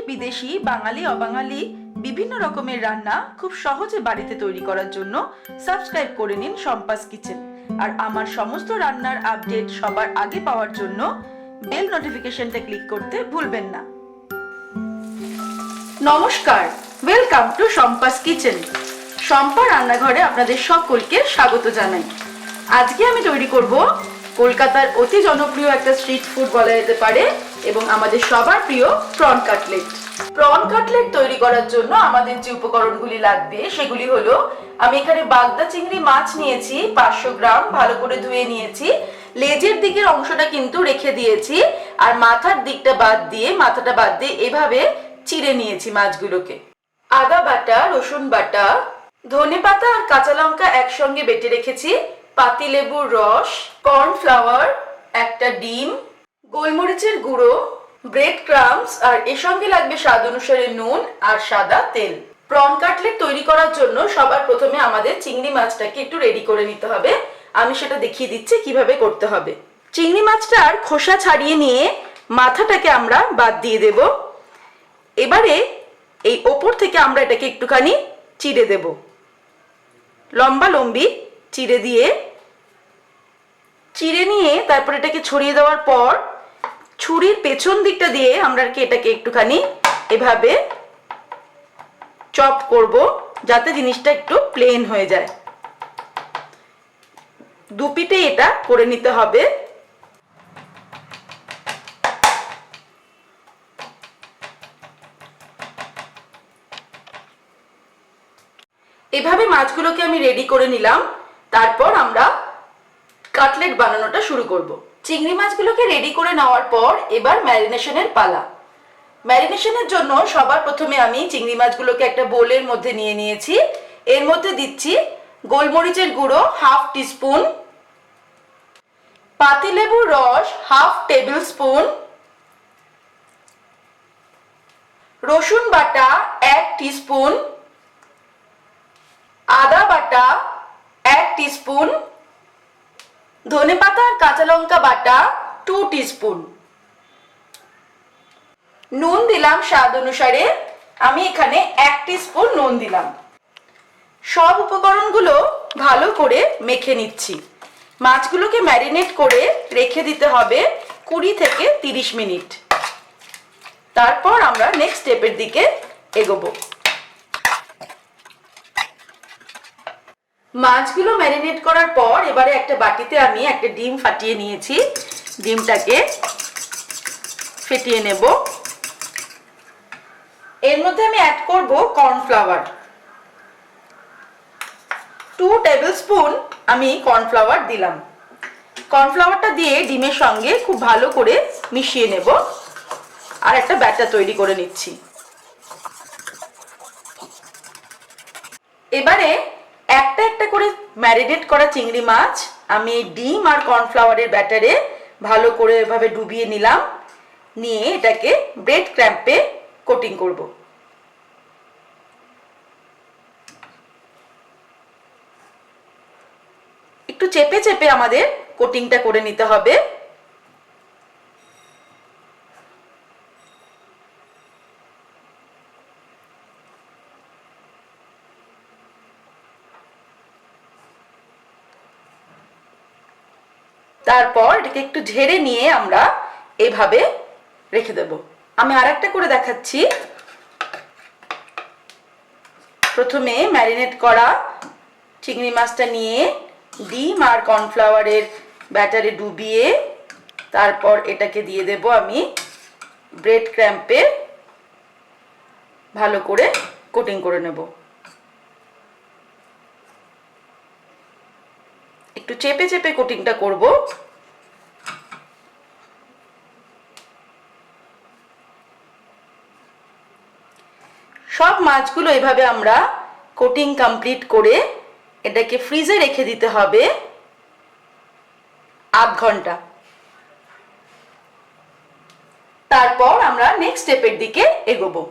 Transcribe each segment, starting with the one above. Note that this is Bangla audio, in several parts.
বিদেশি, বাঙালি অবাঙালি বিভিন্ন রকমের রান্না খুব সহজে বাড়িতে তৈরি করার জন্য সাবস্ক্রাইব করে নিন শম্পাস কিচেন। আর আমার সমস্ত রান্নার আপডেট সবার আগে পাওয়ার জন্য বেল নোটিফিকেশনটা ক্লিক করতে ভুলবেন না। নমস্কার, welcome to Shampa's kitchen. Shampa রান্নাঘরে আপনাদের সকলকে স্বাগত জানাই। আজকে আমি তৈরি করব কলকাতার অতি জনপ্রিয় একটা স্ট্রিট ফুড বলা যেতে পারে এবং আমাদের সবার প্রিয় প্রন কাটলেট। প্রন কাটলেট তৈরি করার জন্য আমাদের যে উপকরণগুলি লাগবে সেগুলি হলো, আমি এখানে বাগদা চিংড়ি মাছ নিয়েছি 500 গ্রাম, ভালো করে ধুয়ে নিয়েছি। লেজের দিকের অংশটা কিন্তু রেখে দিয়েছি, আর মাথাটা বাদ দিয়ে এভাবে চিড়ে নিয়েছি মাছগুলোকে। আদা বাটা, রসুন বাটা, ধনেপাতা আর কাঁচা লঙ্কা একসঙ্গে বেটে রেখেছি, পাতিলেবুর রস, কর্নফ্লাওয়ার, একটা ডিম, গোলমরিচের গুঁড়ো, ব্রেড ক্রাম্বস, আর এর সঙ্গে লাগবে স্বাদ অনুসারে নুন আর সাদা তেল। প্রন কাটলেট তৈরি করার জন্য সবার প্রথমে আমাদের চিংড়ি মাছটাকে একটু রেডি করে নিতে হবে। আমি সেটা দেখিয়ে দিচ্ছি কিভাবে করতে হবে। চিংড়ি মাছটার খোসা ছাড়িয়ে নিয়ে মাথাটাকে আমরা বাদ দিয়ে দেব। এবারে এই ওপর থেকে আমরা এটাকে একটুখানি চিড়ে দেব, লম্বা লম্বি চিড়ে নিয়ে তারপর এটাকে ছড়িয়ে দেওয়ার পর ছুরির পেছন দিকটা দিয়ে আমরা এটাকে একটুখানি এভাবে চপ করব, যাতে জিনিসটা একটু প্লেন হয়ে যায়। দুপিটে এটা করে নিতে হবে। এভাবে মাছগুলোকে আমি রেডি করে নিলাম। তারপর আমরা কাটলেট বানানোটা শুরু করব। চিংড়ি মাছগুলোকে রেডি করে নেওয়ার পর এবার ম্যারিনেশনের পালা। ম্যারিনেশনের জন্য সবার প্রথমে আমি চিংড়ি মাছগুলোকে একটা বোলের মধ্যে নিয়ে নিয়েছি। এর মধ্যে দিচ্ছি গোলমরিচের গুঁড়ো 1/2 টিস্পুন, পাতিলেবুর রস 1/2 টেবিল স্পুন, রসুন বাটা 1 টিস্পুন, আদা বাটা 1 টিস্পুন, ধনেপাতা আর কাঁচা লঙ্কা বাটা 2 টিস্পুন, নুন দিলাম স্বাদ অনুসারে, আমি এখানে 1 টিস্পুন নুন দিলাম। সব উপকরণগুলো ভালো করে মেখে নিচ্ছি। মাছগুলোকে ম্যারিনেট করে রেখে দিতে হবে 20 থেকে 30 মিনিট। তারপর আমরা নেক্সট স্টেপের দিকে এগোবো। মাছগুলো ম্যারিনেট করার পর এবারে একটা বাটিতে আমি একটা ডিম ফাটিয়ে নিয়েছি। ডিমটাকে ফেটিয়ে নেব। এর মধ্যে আমি অ্যাড করব কর্নফ্লাওয়ার। 2 টেবিল স্পুন আমি কর্নফ্লাওয়ার দিলাম। কর্নফ্লাওয়ারটা দিয়ে ডিমের সঙ্গে খুব ভালো করে মিশিয়ে নেব আর একটা ব্যাটার তৈরি করে নিচ্ছি। এবারে একটা একটা করে ম্যারিনেট করা চিংড়ি মাছ আমি ডিম আর কর্নফ্লাওয়ারের ব্যাটারে ভালো করে এভাবে ডুবিয়ে নিলাম। নিয়ে এটাকে ব্রেড ক্রাম্পে কোটিং করব। একটু চেপে চেপে আমাদের কোটিংটা করে নিতে হবে। তারপর এটাকে একটু ঝেড়ে নিয়ে আমরা এভাবে রেখে দেব। আমি আরেকটা করে দেখাচ্ছি। প্রথমে ম্যারিনেট করা চিংড়ি মাছটা নিয়ে ডিম আর কর্নফ্লাওয়ারের ব্যাটারে ডুবিয়ে তারপর এটাকে দিয়ে দেব আমি ব্রেড ক্রাম্পে ভালো করে কোটিং করে নেব। একটু চেপে চেপে কোটিংটা করব। সব মাছগুলো এভাবে আমরা কোটিং কমপ্লিট করে এটাকে ফ্রিজে রেখে দিতে হবে আধ ঘন্টা। তারপর আমরা নেক্সট স্টেপের দিকে এগোবো।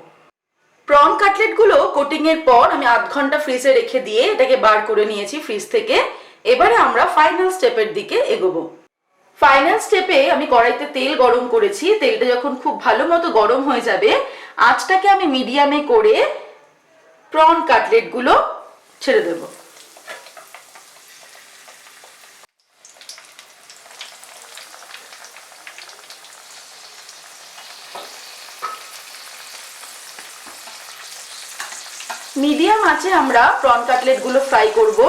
প্রন কাটলেটগুলো কোটিং এর পর আমি আধ ঘন্টা ফ্রিজে রেখে দিয়ে এটাকে বার করে নিয়েছি ফ্রিজ থেকে। এবারে আমরা ফাইনাল স্টেপের দিকে এগোবো। ফাইনাল স্টেপে আমি কড়াইতে তেল গরম করেছি। তেলটা যখন খুব ভালো মতো গরম হয়ে যাবে, আঁচটাকে আমি মিডিয়ামে করে প্রন কাটলেটগুলো ছেড়ে দেব। মিডিয়াম আঁচে আমরা প্রন কাটলেটগুলো ফ্রাই করব।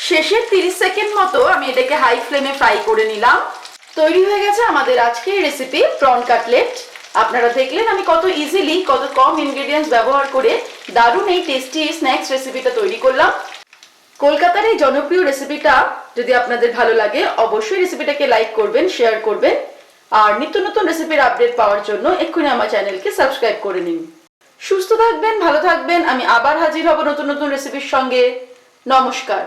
শেষের 30 সেকেন্ড মতো আমি এটাকে হাই ফ্লেমে ফ্রাই করে নিলাম। তৈরি হয়ে গেছে আমাদের আজকের রেসিপি প্রন কাটলেট। আপনারা দেখলেন আমি কত ইজিলি, কত কম ইনগ্রেডিয়েন্টস ব্যবহার করে দারুণ এই টেস্টি স্ন্যাক্স রেসিপিটা তৈরি করলাম। কলকাতার এই জনপ্রিয় রেসিপিটা যদি আপনাদের ভালো লাগে, অবশ্যই রেসিপিটাকে লাইক করবেন, শেয়ার করবেন, আর নিত্য নতুন রেসিপির আপডেট পাওয়ার জন্য এক্ষুনি আমার চ্যানেলকে সাবস্ক্রাইব করে নিন। সুস্থ থাকবেন, ভালো থাকবেন। আমি আবার হাজির হব নতুন নতুন রেসিপির সঙ্গে। নমস্কার।